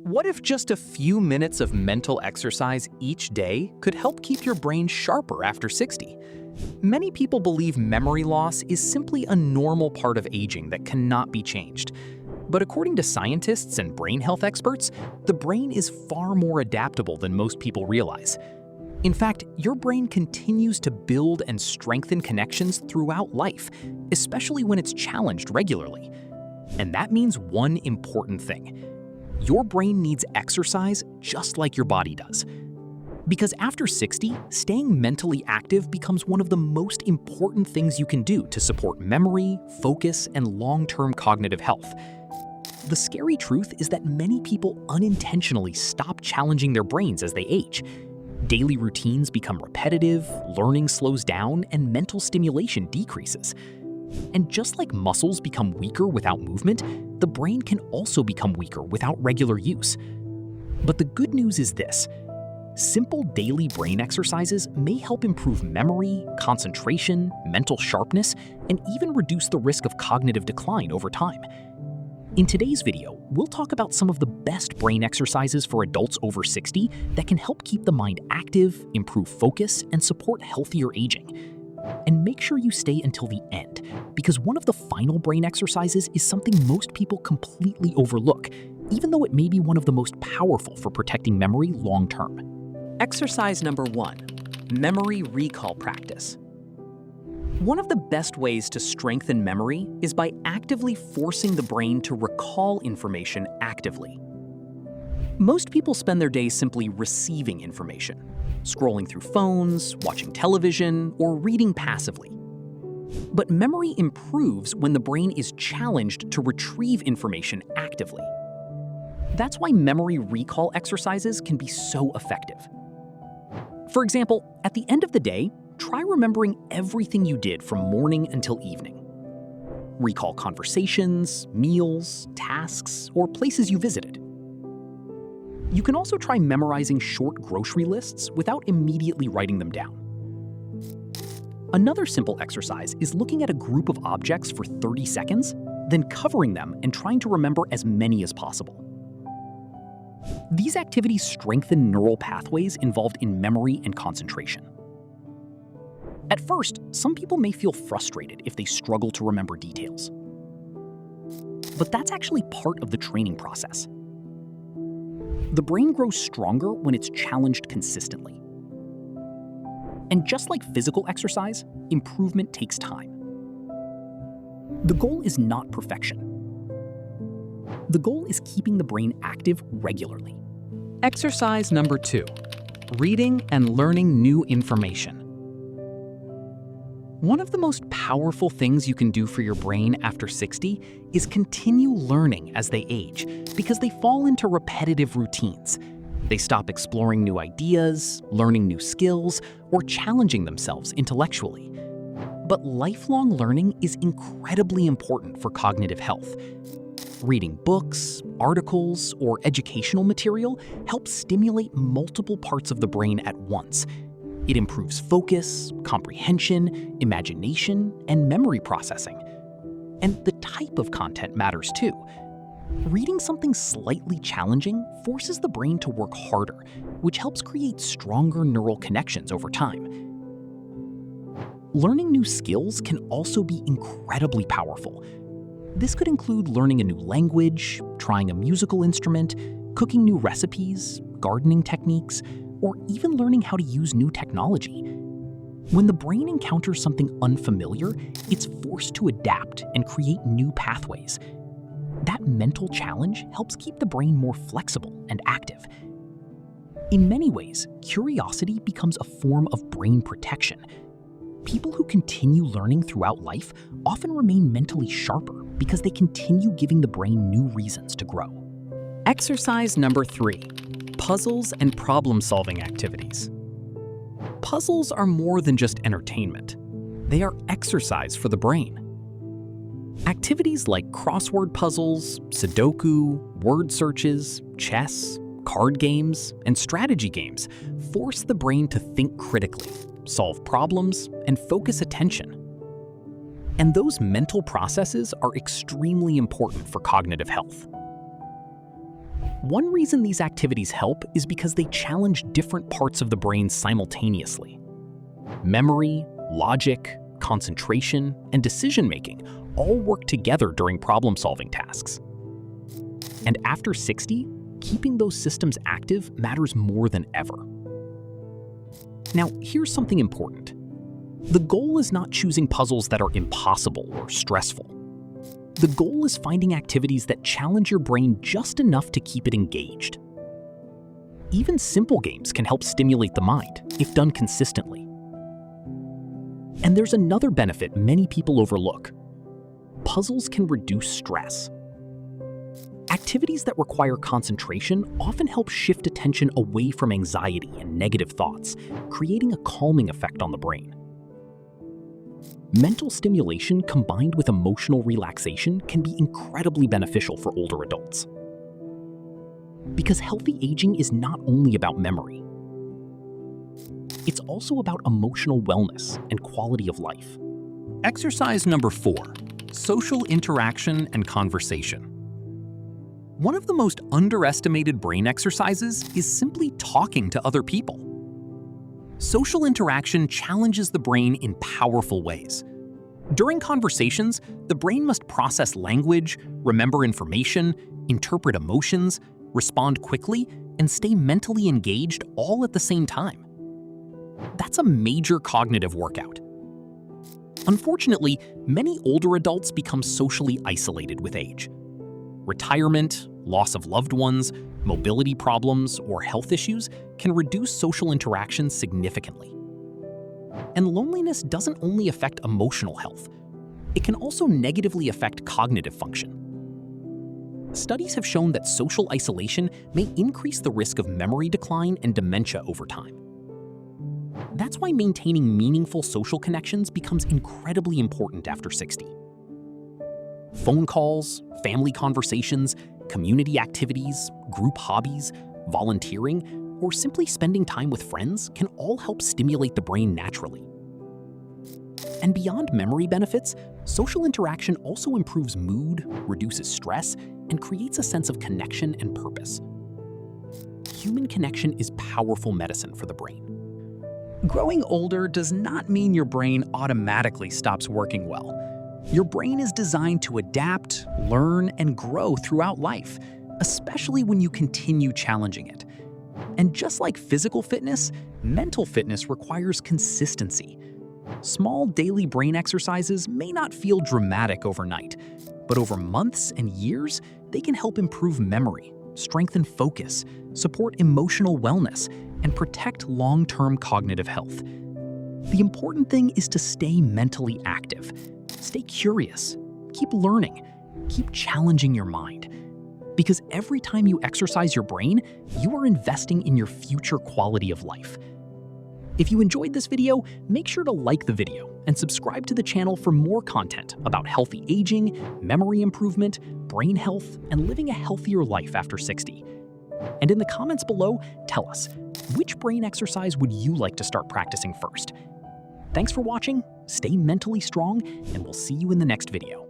What if just a few minutes of mental exercise each day could help keep your brain sharper after 60? Many people believe memory loss is simply a normal part of aging that cannot be changed. But according to scientists and brain health experts, the brain is far more adaptable than most people realize. In fact, your brain continues to build and strengthen connections throughout life, especially when it's challenged regularly. And that means one important thing. Your brain needs exercise just like your body does. Because after 60, staying mentally active becomes one of the most important things you can do to support memory, focus, and long-term cognitive health. The scary truth is that many people unintentionally stop challenging their brains as they age. Daily routines become repetitive, learning slows down, and mental stimulation decreases. And just like muscles become weaker without movement, the brain can also become weaker without regular use. But the good news is this: simple daily brain exercises may help improve memory, concentration, mental sharpness, and even reduce the risk of cognitive decline over time. In today's video, we'll talk about some of the best brain exercises for adults over 60 that can help keep the mind active, improve focus, and support healthier aging. And make sure you stay until the end, because one of the final brain exercises is something most people completely overlook, even though it may be one of the most powerful for protecting memory long-term. Exercise number 1, memory recall practice. One of the best ways to strengthen memory is by actively forcing the brain to recall information actively. Most people spend their days simply receiving information, scrolling through phones, watching television, or reading passively. But memory improves when the brain is challenged to retrieve information actively. That's why memory recall exercises can be so effective. For example, at the end of the day, try remembering everything you did from morning until evening. Recall conversations, meals, tasks, or places you visited. You can also try memorizing short grocery lists without immediately writing them down. Another simple exercise is looking at a group of objects for 30 seconds, then covering them and trying to remember as many as possible. These activities strengthen neural pathways involved in memory and concentration. At first, some people may feel frustrated if they struggle to remember details. But that's actually part of the training process. The brain grows stronger when it's challenged consistently. And just like physical exercise, improvement takes time. The goal is not perfection. The goal is keeping the brain active regularly. Exercise number 2, reading and learning new information. One of the most powerful things you can do for your brain after 60 is continue learning as they age, because they fall into repetitive routines. They stop exploring new ideas, learning new skills, or challenging themselves intellectually. But lifelong learning is incredibly important for cognitive health. Reading books, articles, or educational material helps stimulate multiple parts of the brain at once. It improves focus, comprehension, imagination, and memory processing. And the type of content matters too. Reading something slightly challenging forces the brain to work harder, which helps create stronger neural connections over time. Learning new skills can also be incredibly powerful. This could include learning a new language, trying a musical instrument, cooking new recipes, gardening techniques, or even learning how to use new technology. When the brain encounters something unfamiliar, it's forced to adapt and create new pathways. That mental challenge helps keep the brain more flexible and active. In many ways, curiosity becomes a form of brain protection. People who continue learning throughout life often remain mentally sharper because they continue giving the brain new reasons to grow. Exercise number 3, puzzles and problem-solving activities. Puzzles are more than just entertainment. They are exercise for the brain. Activities like crossword puzzles, Sudoku, word searches, chess, card games, and strategy games force the brain to think critically, solve problems, and focus attention. And those mental processes are extremely important for cognitive health. One reason these activities help is because they challenge different parts of the brain simultaneously. Memory, logic, concentration, and decision-making all work together during problem-solving tasks. And after 60, keeping those systems active matters more than ever. Now, here's something important. The goal is not choosing puzzles that are impossible or stressful. The goal is finding activities that challenge your brain just enough to keep it engaged. Even simple games can help stimulate the mind, if done consistently. And there's another benefit many people overlook. Puzzles can reduce stress. Activities that require concentration often help shift attention away from anxiety and negative thoughts, creating a calming effect on the brain. Mental stimulation combined with emotional relaxation can be incredibly beneficial for older adults. Because healthy aging is not only about memory. It's also about emotional wellness and quality of life. Exercise number 4, social interaction and conversation. One of the most underestimated brain exercises is simply talking to other people. Social interaction challenges the brain in powerful ways. During conversations, the brain must process language, remember information, interpret emotions, respond quickly, and stay mentally engaged all at the same time. That's a major cognitive workout. Unfortunately, many older adults become socially isolated with age. Retirement, loss of loved ones, mobility problems, or health issues can reduce social interactions significantly. And loneliness doesn't only affect emotional health, it can also negatively affect cognitive function. Studies have shown that social isolation may increase the risk of memory decline and dementia over time. That's why maintaining meaningful social connections becomes incredibly important after 60. Phone calls, family conversations, community activities, group hobbies, volunteering, or simply spending time with friends can all help stimulate the brain naturally. And beyond memory benefits, social interaction also improves mood, reduces stress, and creates a sense of connection and purpose. Human connection is powerful medicine for the brain. Growing older does not mean your brain automatically stops working well. Your brain is designed to adapt, learn, and grow throughout life, especially when you continue challenging it. And just like physical fitness, mental fitness requires consistency. Small daily brain exercises may not feel dramatic overnight, but over months and years, they can help improve memory, strengthen focus, support emotional wellness, and protect long-term cognitive health. The important thing is to stay mentally active. Stay curious, keep learning, keep challenging your mind. Because every time you exercise your brain, you are investing in your future quality of life. If you enjoyed this video, make sure to like the video and subscribe to the channel for more content about healthy aging, memory improvement, brain health, and living a healthier life after 60. And in the comments below, tell us, which brain exercise would you like to start practicing first? Thanks for watching, stay mentally strong, and we'll see you in the next video.